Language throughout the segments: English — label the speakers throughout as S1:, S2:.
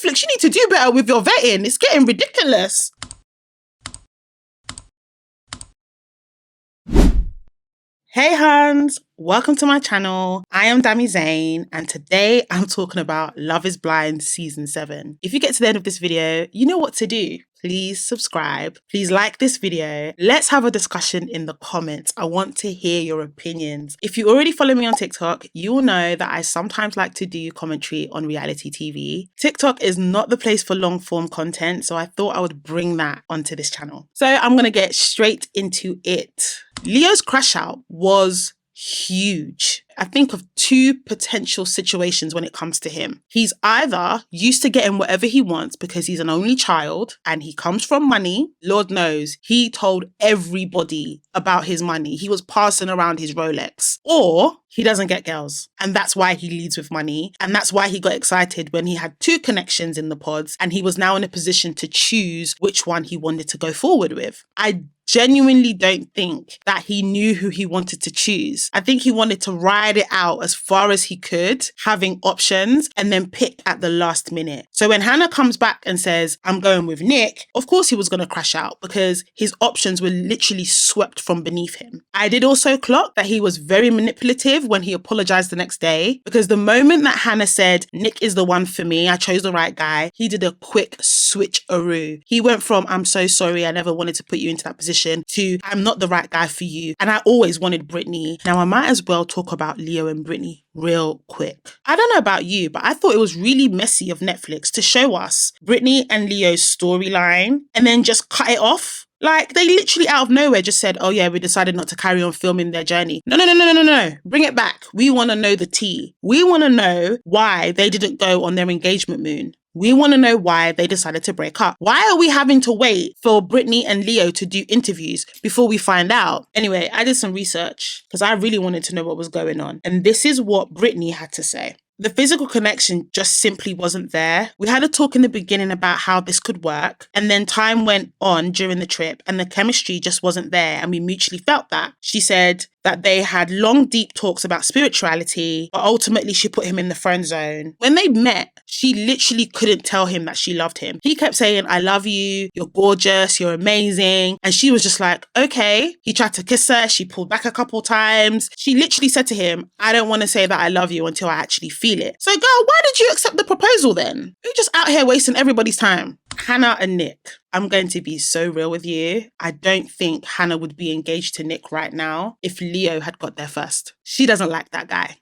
S1: Netflix, you need to do better with your vetting. It's getting ridiculous. Hey huns, welcome to my channel. I am dami.zain and today I'm talking about Love is Blind Season 7. If you get to the end of this video, you know what to do. Please subscribe. Please like this video. Let's have a discussion in the comments. I want to hear your opinions. If you already follow me on TikTok, you will know that I sometimes like to do commentary on reality TV. TikTok is not the place for long form content, so I thought I would bring that onto this channel. So I'm going to get straight into it. Leo's crash out was huge. I think of two potential situations when it comes to him. He's either used to getting whatever he wants because he's an only child and he comes from money. Lord knows he told everybody about his money. He was passing around his Rolex. Or he doesn't get girls and that's why he leads with money. And that's why he got excited when he had two connections in the pods and he was now in a position to choose which one he wanted to go forward with. I genuinely don't think that he knew who he wanted to choose. I think he wanted to ride it out as far as he could, having options, and then pick at the last minute. So when Hannah comes back and says, I'm going with Nick, of course he was going to crash out because his options were literally swept from beneath him. I did also clock that he was very manipulative when he apologized the next day, because the moment that Hannah said, Nick is the one for me, I chose the right guy, he did a quick switcheroo. He went from, I'm so sorry, I never wanted to put you into that position, to I'm not the right guy for you and I always wanted Brittany. Now I might as well talk about Leo and Brittany real quick. I don't know about you, but I thought it was really messy of Netflix to show us Brittany and Leo's storyline and then just cut it off. Like, they literally out of nowhere just said, oh yeah, we decided not to carry on filming their journey. No. Bring it back. We want to know the tea. We want to know why they didn't go on their engagement moon. We want to know why they decided to break up. Why are we having to wait for Brittany and Leo to do interviews before we find out? Anyway, I did some research because I really wanted to know what was going on. And this is what Brittany had to say. The physical connection just simply wasn't there. We had a talk in the beginning about how this could work, and then time went on during the trip and the chemistry just wasn't there, and we mutually felt that. She said that they had long, deep talks about spirituality, but ultimately she put him in the friend zone. When they met, she literally couldn't tell him that she loved him. He kept saying, I love you, you're gorgeous, you're amazing. And she was just like, okay. He tried to kiss her, she pulled back a couple times. She literally said to him, I don't want to say that I love you until I actually feel it. So girl, why did you accept the proposal then? You're just out here wasting everybody's time. Hannah and Nick. I'm going to be so real with you. I don't think Hannah would be engaged to Nick right now if Leo had got there first. She doesn't like that guy.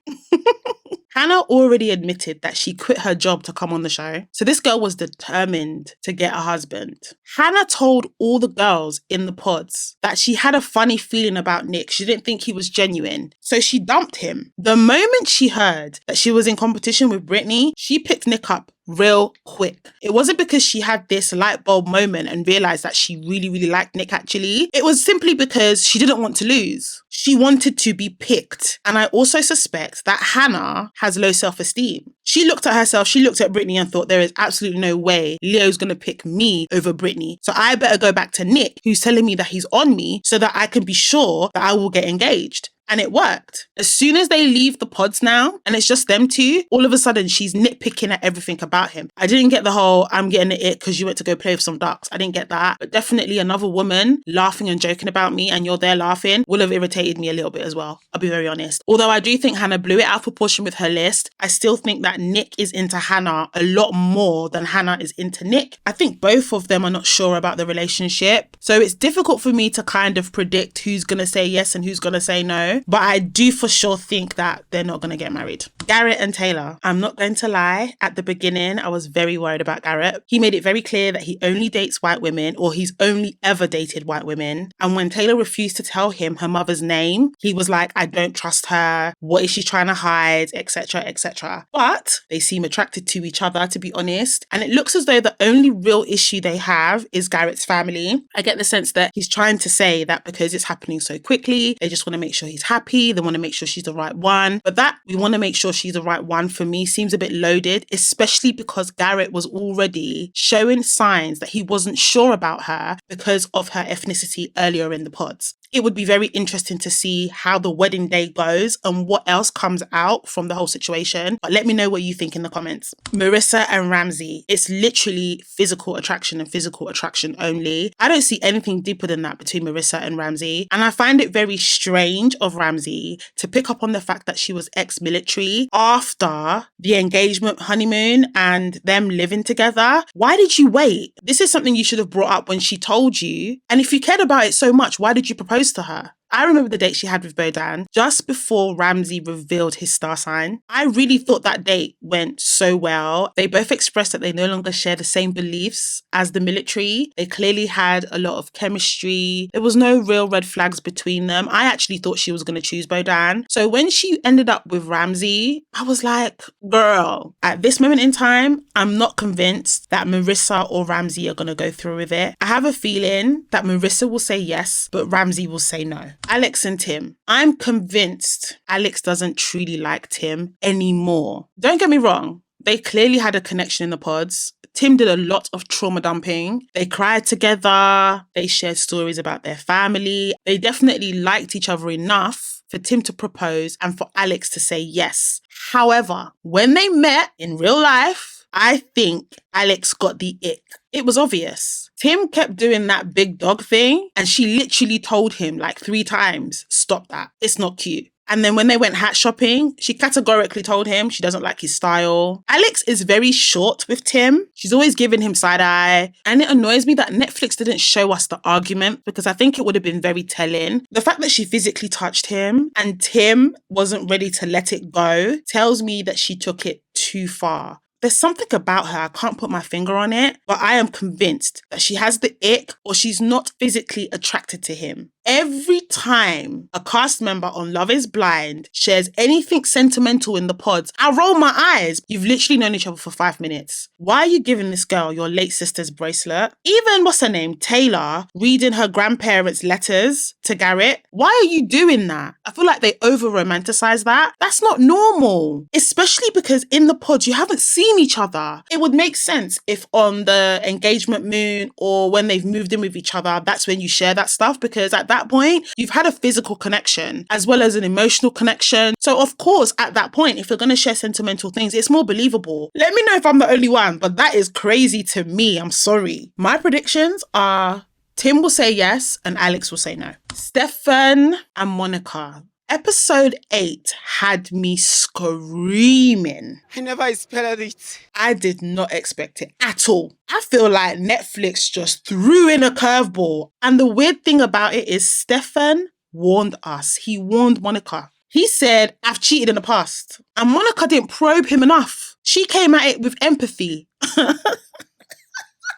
S1: Hannah already admitted that she quit her job to come on the show. So this girl was determined to get a husband. Hannah told all the girls in the pods that she had a funny feeling about Nick. She didn't think he was genuine. So she dumped him. The moment she heard that she was in competition with Brittany, she picked Nick up real quick. It wasn't because she had this light bulb moment and realized that she really liked Nick actually. It was simply because she didn't want to lose. She wanted to be picked. And I also suspect that Hannah has low self-esteem. She looked at herself, she looked at Brittany and thought there is absolutely no way Leo's going to pick me over Brittany. So I better go back to Nick, who's telling me that he's on me so that I can be sure that I will get engaged. And it worked. As soon as they leave the pods now, and it's just them two, all of a sudden she's nitpicking at everything about him. I didn't get the whole, I'm getting it because you went to go play with some ducks. I didn't get that. But definitely another woman laughing and joking about me and you're there laughing will have irritated me a little bit as well. I'll be very honest. Although I do think Hannah blew it out of proportion with her list, I still think that Nick is into Hannah a lot more than Hannah is into Nick. I think both of them are not sure about the relationship. So it's difficult for me to kind of predict who's going to say yes and who's going to say no. But I do for sure think that they're not going to get married. Garrett and Taylor. I'm not going to lie. At the beginning, I was very worried about Garrett. He made it very clear that he only dates white women, or he's only ever dated white women. And when Taylor refused to tell him her mother's name, he was like, I don't trust her. What is she trying to hide? Etc, etc. But they seem attracted to each other, to be honest. And it looks as though the only real issue they have is Garrett's family. I get the sense that he's trying to say that because it's happening so quickly, they just want to make sure he's happy. They want to make sure she's the right one. But that we want to make sure she's the right one for me seems a bit loaded, especially because Garrett was already showing signs that he wasn't sure about her because of her ethnicity earlier in the pods. It would be very interesting to see how the wedding day goes and what else comes out from the whole situation. But let me know what you think in the comments. Marissa and Ramsey, it's literally physical attraction and physical attraction only. I don't see anything deeper than that between Marissa and Ramsey. And I find it very strange of Ramsey to pick up on the fact that she was ex-military after the engagement honeymoon and them living together. Why did you wait? This is something you should have brought up when she told you. And if you cared about it so much, why did you propose to her? I remember the date she had with Bodan just before Ramsey revealed his star sign. I really thought that date went so well. They both expressed that they no longer share the same beliefs as the military. They clearly had a lot of chemistry. There was no real red flags between them. I actually thought she was going to choose Bodan. So when she ended up with Ramsey, I was like, girl, at this moment in time, I'm not convinced that Marissa or Ramsey are going to go through with it. I have a feeling that Marissa will say yes, but Ramsey will say no. Alex and Tim. I'm convinced Alex doesn't truly like Tim anymore. Don't get me wrong. They clearly had a connection in the pods. Tim did a lot of trauma dumping. They cried together. They shared stories about their family. They definitely liked each other enough for Tim to propose and for Alex to say yes. However, when they met in real life, I think Alex got the ick. It was obvious. Tim kept doing that big dog thing and she literally told him like 3 times, stop that. It's not cute. And then when they went hat shopping, she categorically told him she doesn't like his style. Alex is very short with Tim. She's always giving him side eye. And it annoys me that Netflix didn't show us the argument because I think it would have been very telling. The fact that she physically touched him and Tim wasn't ready to let it go tells me that she took it too far. There's something about her, I can't put my finger on it, but I am convinced that she has the ick or she's not physically attracted to him. Every time a cast member on Love is Blind shares anything sentimental in the pods, I roll my eyes. You've literally known each other for 5 minutes. Why are you giving this girl your late sister's bracelet? Even, what's her name, Taylor, reading her grandparents' letters to Garrett. Why are you doing that? I feel like they over-romanticize that. That's not normal. Especially because in the pods, you haven't seen each other. It would make sense if on the engagement moon or when they've moved in with each other, that's when you share that stuff, because at that point, you've had a physical connection as well as an emotional connection. So of course, at that point, if you're going to share sentimental things, it's more believable. Let me know if I'm the only one, but that is crazy to me. I'm sorry. My predictions are Tim will say yes and Alex will say no. Stefan and Monica. Episode 8 had me screaming.
S2: I never expected it.
S1: I did not expect it at all. I feel like Netflix just threw in a curveball. And the weird thing about it is Stefan warned us. He warned Monica. He said, I've cheated in the past. And Monica didn't probe him enough. She came at it with empathy.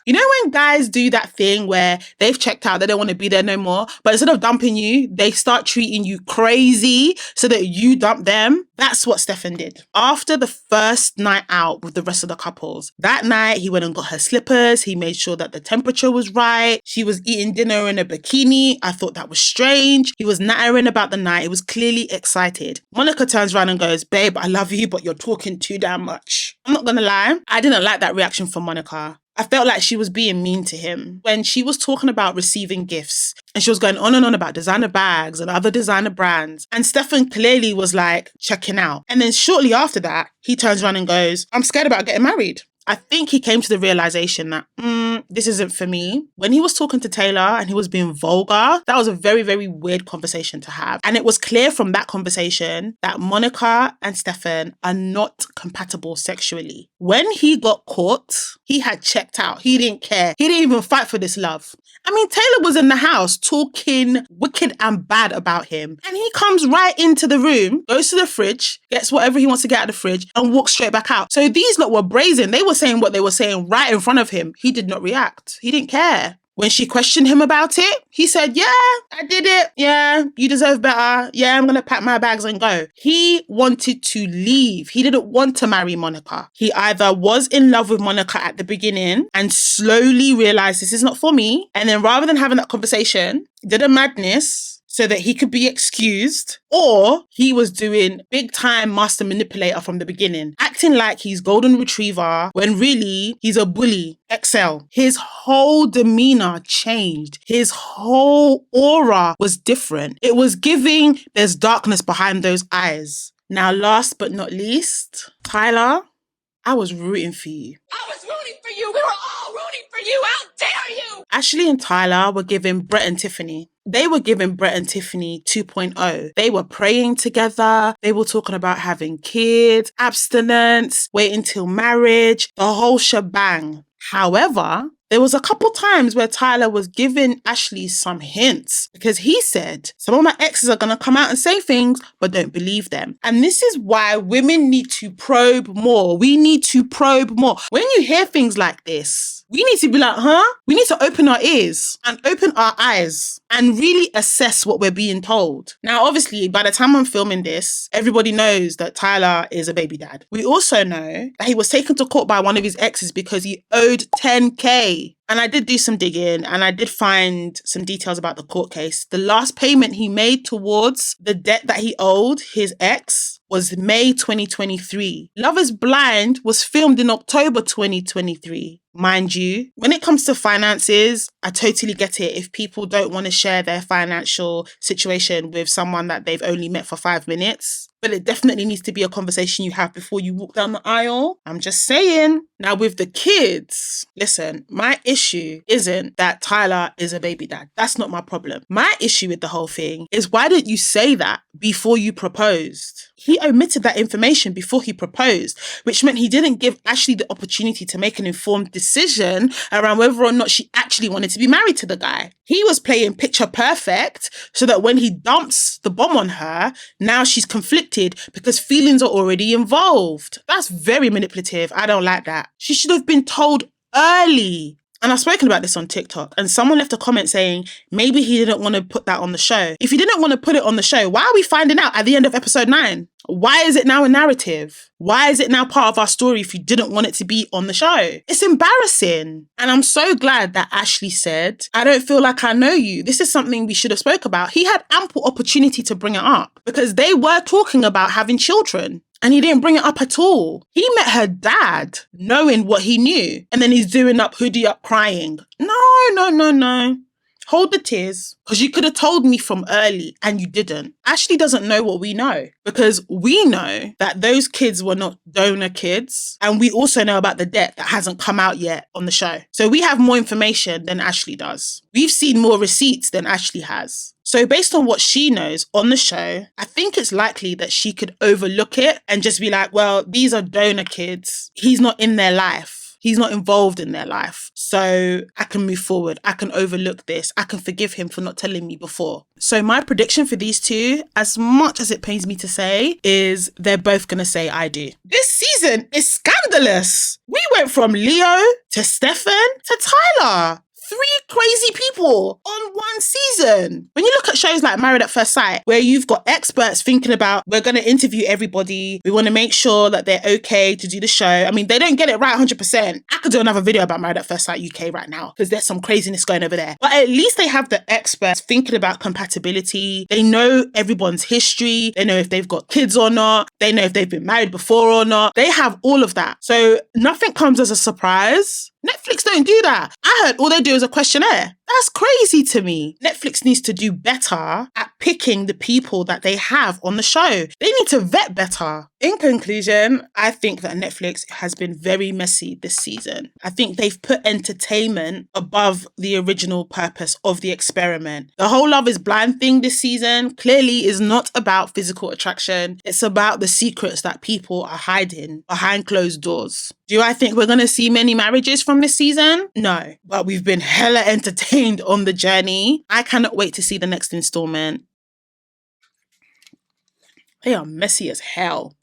S1: You know when guys do that thing where they've checked out, they don't want to be there no more, but instead of dumping you, they start treating you crazy so that you dump them? That's what Stefan did. After the first night out with the rest of the couples, that night he went and got her slippers. He made sure that the temperature was right. She was eating dinner in a bikini. I thought that was strange. He was nattering about the night. He was clearly excited. Monica turns around and goes, babe, I love you, but you're talking too damn much. I'm not going to lie. I didn't like that reaction from Monica. I felt like she was being mean to him. When she was talking about receiving gifts and she was going on and on about designer bags and other designer brands, and Stefan clearly was like checking out. And then shortly after that, he turns around and goes, I'm scared about getting married. I think he came to the realization that, this isn't for me. When he was talking to Taylor and he was being vulgar, that was a very, very weird conversation to have. And it was clear from that conversation that Monica and Stefan are not compatible sexually. When he got caught, he had checked out. He didn't care. He didn't even fight for this love. I mean, Taylor was in the house talking wicked and bad about him. And he comes right into the room, goes to the fridge, gets whatever he wants to get out of the fridge and walks straight back out. So these lot were brazen. They were saying what they were saying right in front of him. He did not react. He didn't care. When she questioned him about it, he said, yeah, I did it. Yeah, you deserve better. Yeah, I'm going to pack my bags and go. He wanted to leave. He didn't want to marry Monica. He either was in love with Monica at the beginning and slowly realized this is not for me. And then rather than having that conversation, did a madness, so that he could be excused, or he was doing big time master manipulator from the beginning, acting like he's golden retriever when really he's a bully XL. His whole demeanor changed. His whole aura was different. It was giving there's darkness behind those eyes. Now, last but not least, Tyler, I was rooting for you.
S2: I was rooting for you. We were all rooting for you. How dare you?
S1: Ashley and Tyler were giving Brett and Tiffany. They were giving Brett and Tiffany 2.0. They were praying together. They were talking about having kids, abstinence, waiting till marriage, the whole shebang. However, there was a couple times where Tyler was giving Ashley some hints because he said, some of my exes are going to come out and say things, but don't believe them. And this is why women need to probe more. We need to probe more. When you hear things like this, we need to be like, huh? We need to open our ears and open our eyes and really assess what we're being told. Now, obviously, by the time I'm filming this, everybody knows that Tyler is a baby dad. We also know that he was taken to court by one of his exes because he owed 10K. And I did do some digging and I did find some details about the court case. The last payment he made towards the debt that he owed his ex was May 2023. Love is Blind was filmed in October 2023. Mind you, when it comes to finances, I totally get it if people don't want to share their financial situation with someone that they've only met for 5 minutes. But it definitely needs to be a conversation you have before you walk down the aisle. I'm just saying. Now with the kids, listen, my issue isn't that Tyler is a baby dad. That's not my problem. My issue with the whole thing is why didn't you say that before you proposed? He omitted that information before he proposed, which meant he didn't give Ashley the opportunity to make an informed decision around whether or not she actually wanted to be married to the guy. He was playing picture perfect so that when he dumps the bomb on her, now she's conflicted because feelings are already involved. That's very manipulative. I don't like that. She should have been told early. And I've spoken about this on TikTok and someone left a comment saying maybe he didn't want to put that on the show. If he didn't want to put it on the show, why are we finding out at the end of episode 9? Why is it now a narrative? Why is it now part of our story if you didn't want it to be on the show? It's embarrassing. And I'm so glad that Ashley said, I don't feel like I know you. This is something we should have spoke about. He had ample opportunity to bring it up because they were talking about having children. And he didn't bring it up at all. He met her dad knowing what he knew. And then he's doing up hoodie up crying. No. Hold the tears. Because you could have told me from early and you didn't. Ashley doesn't know what we know. Because we know that those kids were not donor kids. And we also know about the debt that hasn't come out yet on the show. So we have more information than Ashley does. We've seen more receipts than Ashley has. So based on what she knows on the show, I think it's likely that she could overlook it and just be like, well, these are donor kids. He's not in their life. He's not involved in their life. So I can move forward. I can overlook this. I can forgive him for not telling me before. So my prediction for these two, as much as it pains me to say, is they're both going to say I do. This season is scandalous. We went from Leo to Stefan to Tyler. 3 crazy people on one season. When you look at shows like Married at First Sight, where you've got experts thinking about, we're going to interview everybody. We want to make sure that they're okay to do the show. I mean, they don't get it right 100%. I could do another video about Married at First Sight UK right now because there's some craziness going over there. But at least they have the experts thinking about compatibility. They know everyone's history. They know if they've got kids or not. They know if they've been married before or not. They have all of that. So nothing comes as a surprise. Netflix don't do that. I heard all they do is a questionnaire. That's crazy to me. Netflix needs to do better at picking the people that they have on the show. They need to vet better. In conclusion, I think that Netflix has been very messy this season. I think they've put entertainment above the original purpose of the experiment. The whole Love is Blind thing this season clearly is not about physical attraction. It's about the secrets that people are hiding behind closed doors. Do I think we're going to see many marriages from this season? No, but we've been hella entertained on the journey. I cannot wait to see the next installment. They are messy as hell.